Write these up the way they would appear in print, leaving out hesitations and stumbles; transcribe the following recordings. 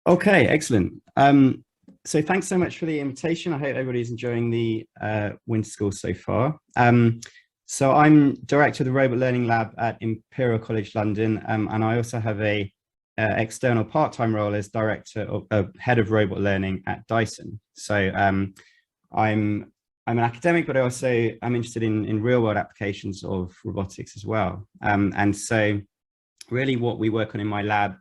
Okay, excellent. So thanks so much for the invitation. I hope everybody's enjoying the winter school so far. So I'm director of the Robot Learning Lab at Imperial College London, and I also have a external part-time role as director of head of robot learning at Dyson. So I'm an academic, but I'm interested in real-world applications of robotics as well. And so really what we work on in my lab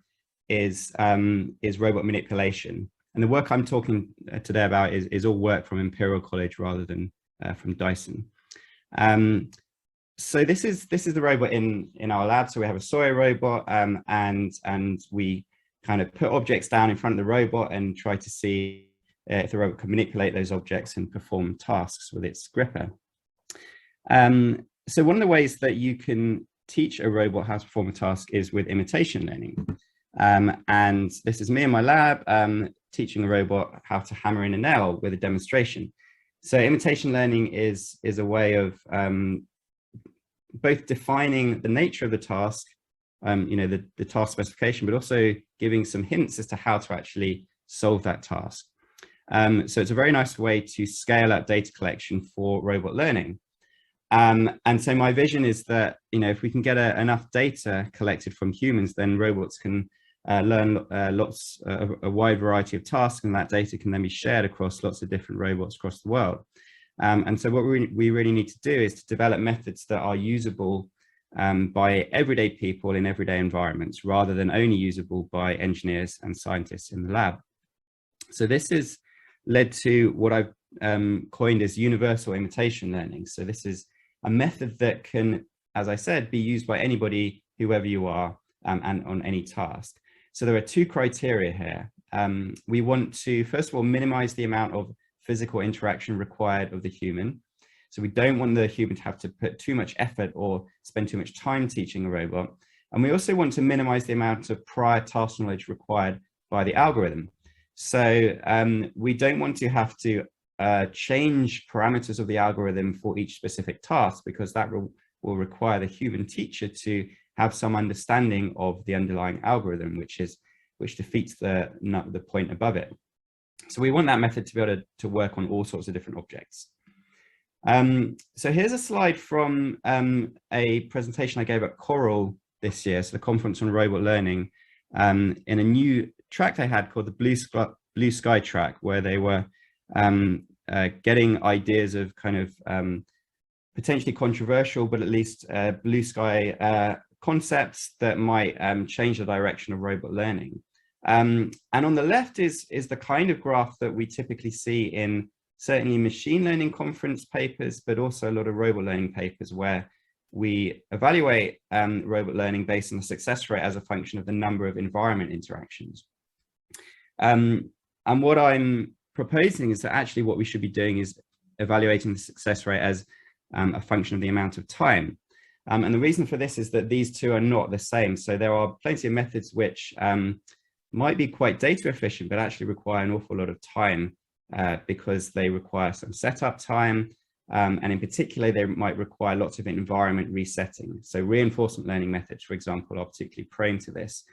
is robot manipulation. And the work I'm talking today about is all work from Imperial College rather than from Dyson. So this is the robot in our lab. So we have a Sawyer robot, and we kind of put objects down in front of the robot and try to see if the robot can manipulate those objects and perform tasks with its gripper. So one of the ways that you can teach a robot how to perform a task is with imitation learning. And this is me in my lab teaching a robot how to hammer in a nail with a demonstration. So imitation learning is a way of both defining the nature of the task, the task specification, but also giving some hints as to how to actually solve that task. So it's a very nice way to scale up data collection for robot learning. And so my vision is that, if we can get enough data collected from humans, then robots can learn a wide variety of tasks, and that data can then be shared across lots of different robots across the world. And so what we really need to do is to develop methods that are usable by everyday people in everyday environments, rather than only usable by engineers and scientists in the lab. So this has led to what I've coined as universal imitation learning. So this is a method that can, as I said, be used by anybody, whoever you are, and on any task. So there are two criteria here. We want to, first of all, minimize the amount of physical interaction required of the human. So we don't want the human to have to put too much effort or spend too much time teaching a robot. And we also want to minimize the amount of prior task knowledge required by the algorithm. So we don't want to have to change parameters of the algorithm for each specific task, because that will require the human teacher to have some understanding of the underlying algorithm, which defeats the point above it. So we want that method to be able to work on all sorts of different objects. So here's a slide from a presentation I gave at CoRL this year, so the Conference on Robot Learning, in a new track they had called the Blue Sky track, where they were getting ideas of kind of potentially controversial, but at least blue sky concepts that might change the direction of robot learning. And on the left is the kind of graph that we typically see in certainly machine learning conference papers, but also a lot of robot learning papers, where we evaluate robot learning based on the success rate as a function of the number of environment interactions. And what I'm proposing is that actually what we should be doing is evaluating the success rate as a function of the amount of time. And the reason for this is that these two are not the same. So there are plenty of methods which might be quite data efficient, but actually require an awful lot of time because they require some setup time. And in particular, they might require lots of environment resetting. So reinforcement learning methods, for example, are particularly prone to this,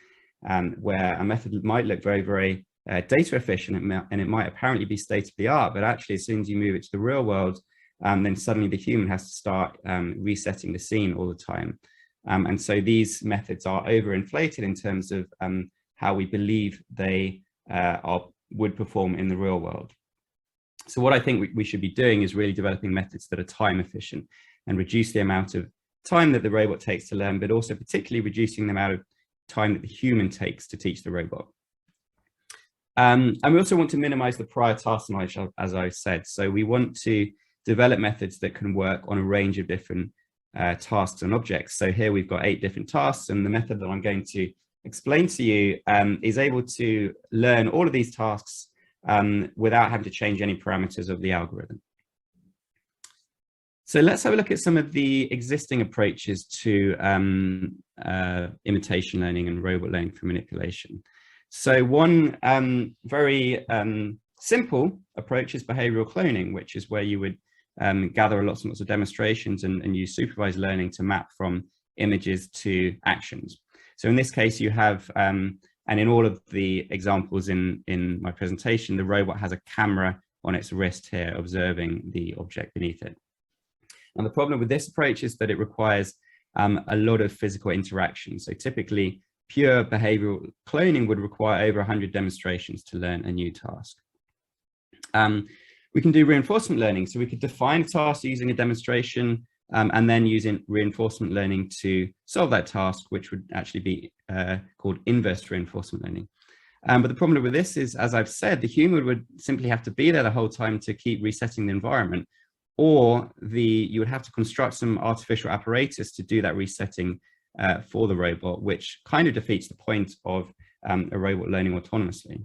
where a method might look very, very data efficient, and it might apparently be state of the art, but actually as soon as you move it to the real world, then suddenly the human has to start resetting the scene all the time. And so these methods are overinflated in terms of how we believe they would perform in the real world. So what I think we should be doing is really developing methods that are time efficient and reduce the amount of time that the robot takes to learn, but also particularly reducing the amount of time that the human takes to teach the robot. And we also want to minimize the prior task knowledge, as I said. So we want to develop methods that can work on a range of different tasks and objects. So here we've got 8 different tasks, and the method that I'm going to explain to you is able to learn all of these tasks without having to change any parameters of the algorithm. So let's have a look at some of the existing approaches to imitation learning and robot learning for manipulation. So one very simple approach is behavioral cloning, which is where you would gather lots and lots of demonstrations and use supervised learning to map from images to actions. So in this case, you have And in all of the examples in my presentation, the robot has a camera on its wrist here, observing the object beneath it. And the problem with this approach is that it requires a lot of physical interaction. So typically, pure behavioral cloning would require over 100 demonstrations to learn a new task. We can do reinforcement learning. So we could define a task using a demonstration and then using reinforcement learning to solve that task, which would actually be called inverse reinforcement learning. But the problem with this is, as I've said, the human would simply have to be there the whole time to keep resetting the environment, or you would have to construct some artificial apparatus to do that resetting for the robot, which kind of defeats the point of a robot learning autonomously.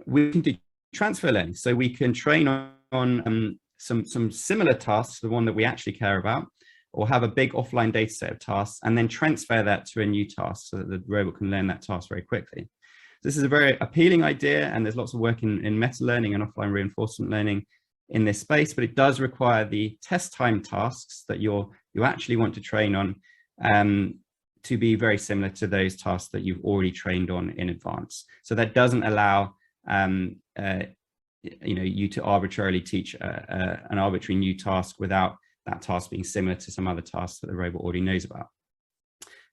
We can do transfer learning, so we can train on some similar tasks, the one that we actually care about, or have a big offline data set of tasks and then transfer that to a new task so that the robot can learn that task very quickly. This is a very appealing idea, and there's lots of work in meta learning and offline reinforcement learning in this space, but it does require the test time tasks that you actually want to train on to be very similar to those tasks that you've already trained on in advance. So that doesn't allow you to arbitrarily teach an arbitrary new task without that task being similar to some other tasks that the robot already knows about.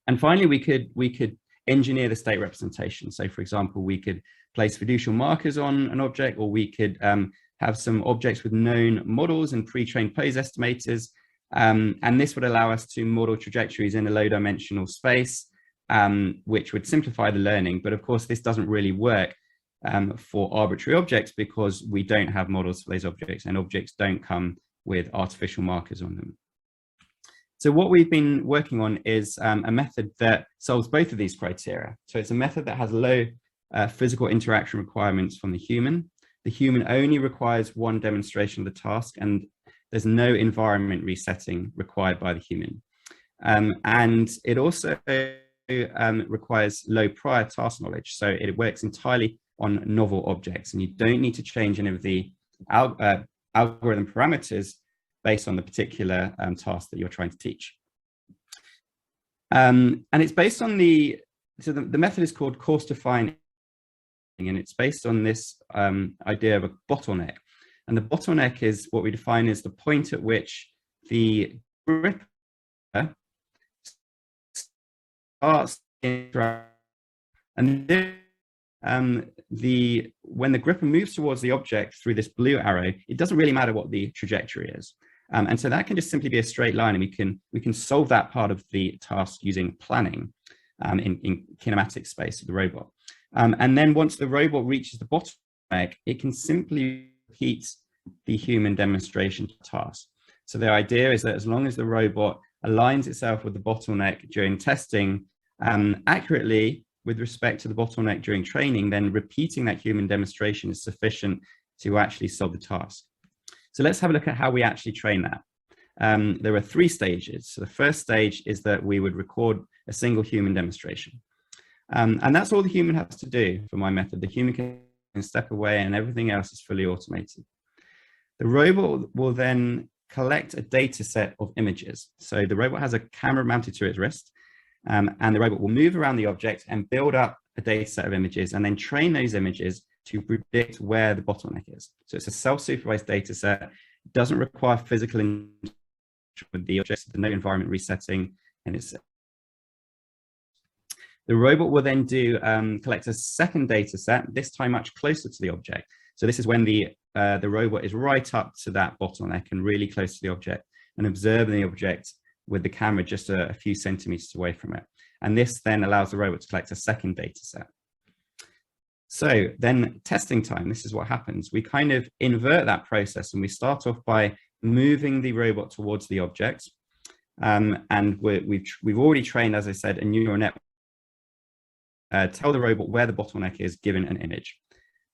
And finally, we could engineer the state representation. So for example, we could place fiducial markers on an object, or we could have some objects with known models and pre-trained pose estimators. And this would allow us to model trajectories in a low dimensional space, which would simplify the learning. But of course, this doesn't really work for arbitrary objects because we don't have models for those objects, and objects don't come with artificial markers on them. So what we've been working on is a method that solves both of these criteria. So it's a method that has low physical interaction requirements from the human. The human only requires one demonstration of the task, and there's no environment resetting required by the human. And it also requires low prior task knowledge. So it works entirely on novel objects, and you don't need to change any of the algorithm parameters based on the particular task that you're trying to teach. And it's based on the method is called Coarse-to-fine, and it's based on this idea of a bottleneck. And the bottleneck is what we define as the point at which the gripper starts interacting, and when the gripper moves towards the object through this blue arrow, it doesn't really matter what the trajectory is. And so that can just simply be a straight line, and we can solve that part of the task using planning in kinematic space of the robot. And then once the robot reaches the bottleneck, it can simply repeat the human demonstration task. So the idea is that as long as the robot aligns itself with the bottleneck during testing accurately with respect to the bottleneck during training, then repeating that human demonstration is sufficient to actually solve the task. So let's have a look at how we actually train that. There are 3 stages. So the first stage is that we would record a single human demonstration. And that's all the human has to do for my method. The human can step away and everything else is fully automated. The robot will then collect a data set of images. So the robot has a camera mounted to its wrist, and the robot will move around the object and build up a data set of images and then train those images to predict where the bottleneck is. So it's a self-supervised data set. It doesn't require physical interaction with the objects, there's no environment resetting, and the robot will then collect a second data set, this time much closer to the object. So this is when the robot is right up to that bottleneck and really close to the object and observing the object with the camera just a few centimeters away from it. And this then allows the robot to collect a second data set. So then testing time, this is what happens. We kind of invert that process, and we start off by moving the robot towards the object. And we've already trained, as I said, a neural network. Tell the robot where the bottleneck is given an image.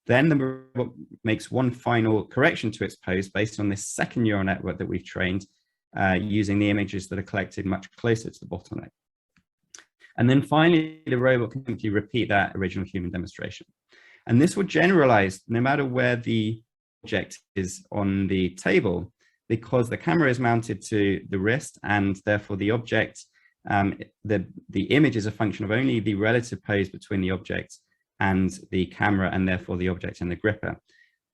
Then the robot makes one final correction to its pose based on this second neural network that we've trained using the images that are collected much closer to the bottleneck. And then finally, the robot can simply repeat that original human demonstration. And this will generalize no matter where the object is on the table, because the camera is mounted to the wrist, and therefore the object the image is a function of only the relative pose between the object and the camera, and therefore the object and the gripper.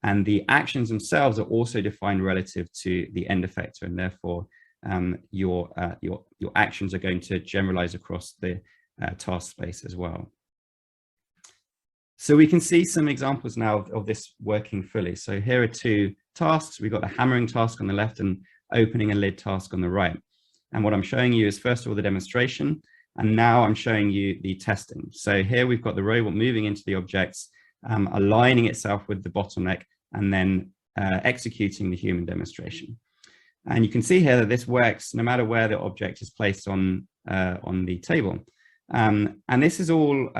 And the actions themselves are also defined relative to the end effector, and therefore your actions are going to generalize across the task space as well. So we can see some examples now of this working fully. So here are two tasks. We've got the hammering task on the left and opening a lid task on the right. And what I'm showing you is, first of all, the demonstration, and now I'm showing you the testing. So here we've got the robot moving into the objects, aligning itself with the bottleneck, and then executing the human demonstration. And you can see here that this works no matter where the object is placed on the table. And this is all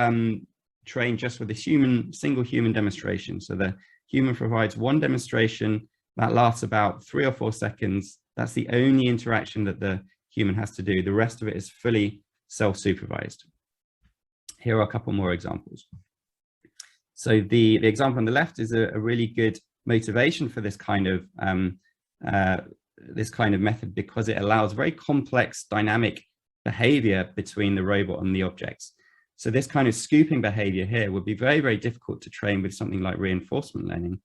trained just with a single human demonstration. So the human provides one demonstration that lasts about 3 or 4 seconds. That's the only interaction that the human has to do. The rest of it is fully self-supervised. Here are a couple more examples. So the example on the left is a really good motivation for this kind of method, because it allows very complex dynamic behavior between the robot and the objects. So this kind of scooping behavior here would be very, very difficult to train with something like reinforcement learning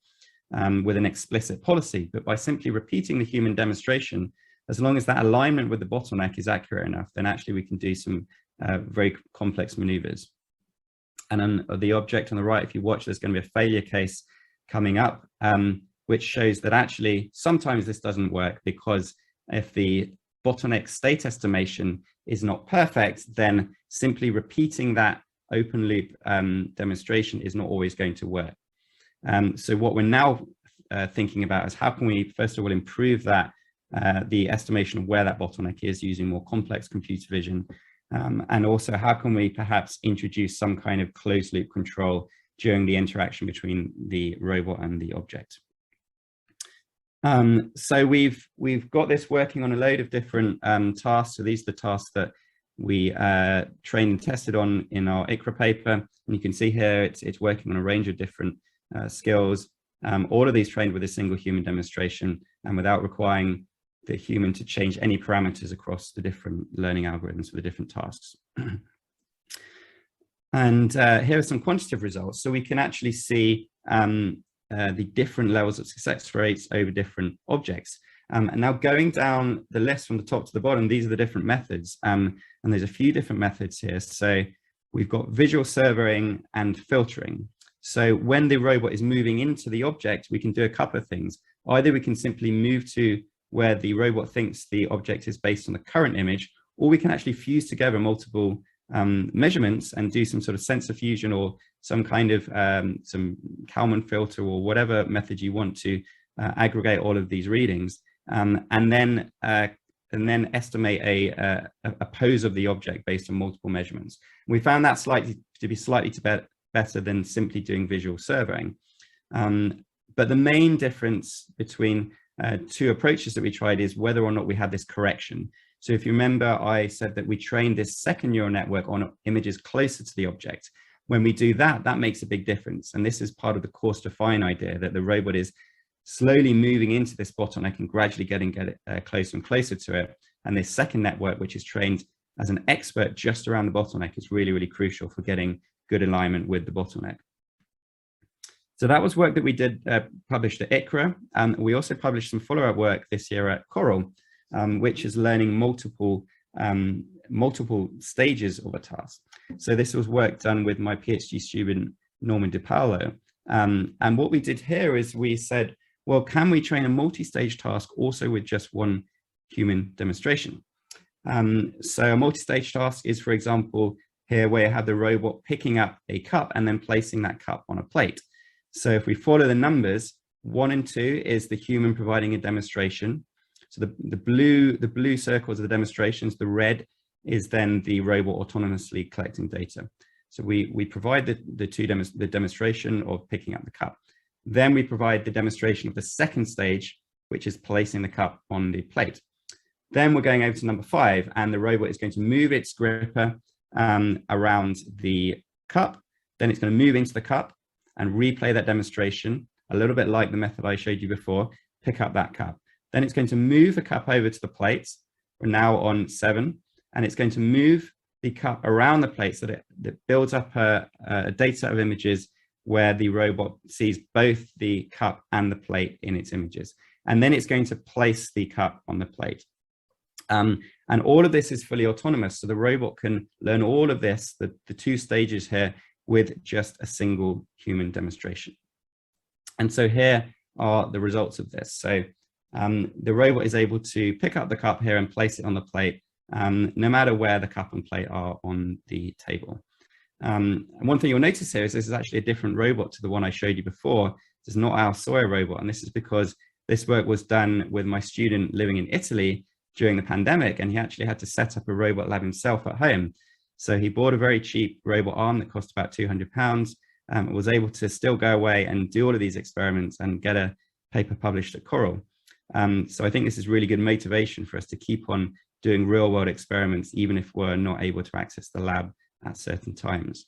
with an explicit policy. But by simply repeating the human demonstration, as long as that alignment with the bottleneck is accurate enough, then actually we can do some very complex maneuvers. And on the object on the right, if you watch, there's going to be a failure case coming up, which shows that actually sometimes this doesn't work, because if the bottleneck state estimation is not perfect, then simply repeating that open loop demonstration is not always going to work. So what we're now thinking about is how can we, first of all, improve that the estimation of where that bottleneck is using more complex computer vision, and also how can we perhaps introduce some kind of closed loop control during the interaction between the robot and the object. So we've got this working on a load of different tasks. So these are the tasks that we trained and tested on in our ICRA paper. And you can see here it's working on a range of different skills. All of these trained with a single human demonstration and without requiring the human to change any parameters across the different learning algorithms for the different tasks. And here are some quantitative results. So we can actually see the different levels of success rates over different objects. And now going down the list from the top to the bottom, these are the different methods. And there's a few different methods here. So we've got visual surveying and filtering. So when the robot is moving into the object, we can do a couple of things. Either we can simply move to where the robot thinks the object is based on the current image, or we can actually fuse together multiple measurements and do some sort of sensor fusion or some kind of some Kalman filter or whatever method you want to aggregate all of these readings, and then estimate a pose of the object based on multiple measurements. We found that to be slightly better than simply doing visual surveying. But the main difference between two approaches that we tried is whether or not we had this correction. So if you remember, I said that we trained this second neural network on images closer to the object. When we do that, that makes a big difference. And this is part of the coarse-to-fine idea, that the robot is slowly moving into this bottleneck and gradually getting closer and closer to it. And this second network, which is trained as an expert just around the bottleneck, is really, really crucial for getting good alignment with the bottleneck. So that was work that we did published at ICRA. We also published some follow-up work this year at CoRL, which is learning multiple stages of a task. So this was work done with my PhD student, Norman DiPaolo. And what we did here is we said, well, can we train a multi-stage task also with just one human demonstration? So a multi-stage task is, for example, here where you have the robot picking up a cup and then placing that cup on a plate. So if we follow the numbers, 1 and 2 is the human providing a demonstration. So the blue circles are the demonstrations, the red is then the robot autonomously collecting data. So we provide the demonstration of picking up the cup. Then we provide the demonstration of the second stage, which is placing the cup on the plate. Then we're going over to number 5, and the robot is going to move its gripper around the cup. Then it's going to move into the cup and replay that demonstration, a little bit like the method I showed you before, pick up that cup. Then it's going to move the cup over to the plate. We're now on 7, and it's going to move the cup around the plate so that it builds up a data set of images where the robot sees both the cup and the plate in its images. And then it's going to place the cup on the plate. And all of this is fully autonomous. So the robot can learn all of this, the 2 stages here, with just a single human demonstration. And so here are the results of this. So the robot is able to pick up the cup here and place it on the plate, no matter where the cup and plate are on the table. And one thing you'll notice here is this is actually a different robot to the one I showed you before. This is not our soy robot, and this is because this work was done with my student living in Italy during the pandemic, and he actually had to set up a robot lab himself at home. So he bought a very cheap robot arm that cost about £200, was able to still go away and do all of these experiments and get a paper published at CoRL. So I think this is really good motivation for us to keep on doing real world experiments, even if we're not able to access the lab at certain times.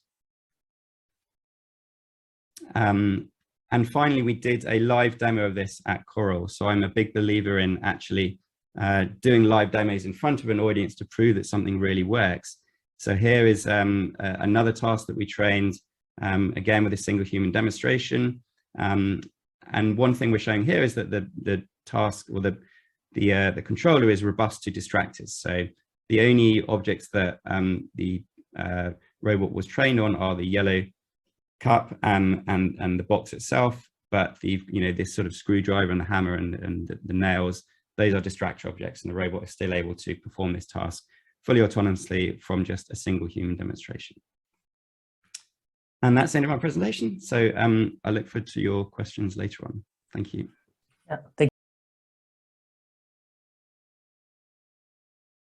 And finally, we did a live demo of this at CoRL. So I'm a big believer in actually doing live demos in front of an audience to prove that something really works. So here is another task that we trained, again with a single human demonstration. And one thing we're showing here is that the task, or the controller, is robust to distractors. So the only objects that the robot was trained on are the yellow cup and the box itself, but this sort of screwdriver and the hammer and the nails, those are distractor objects, and the robot is still able to perform this task fully autonomously from just a single human demonstration. And that's the end of my presentation. So I look forward to your questions later on. Thank you. Yeah, thank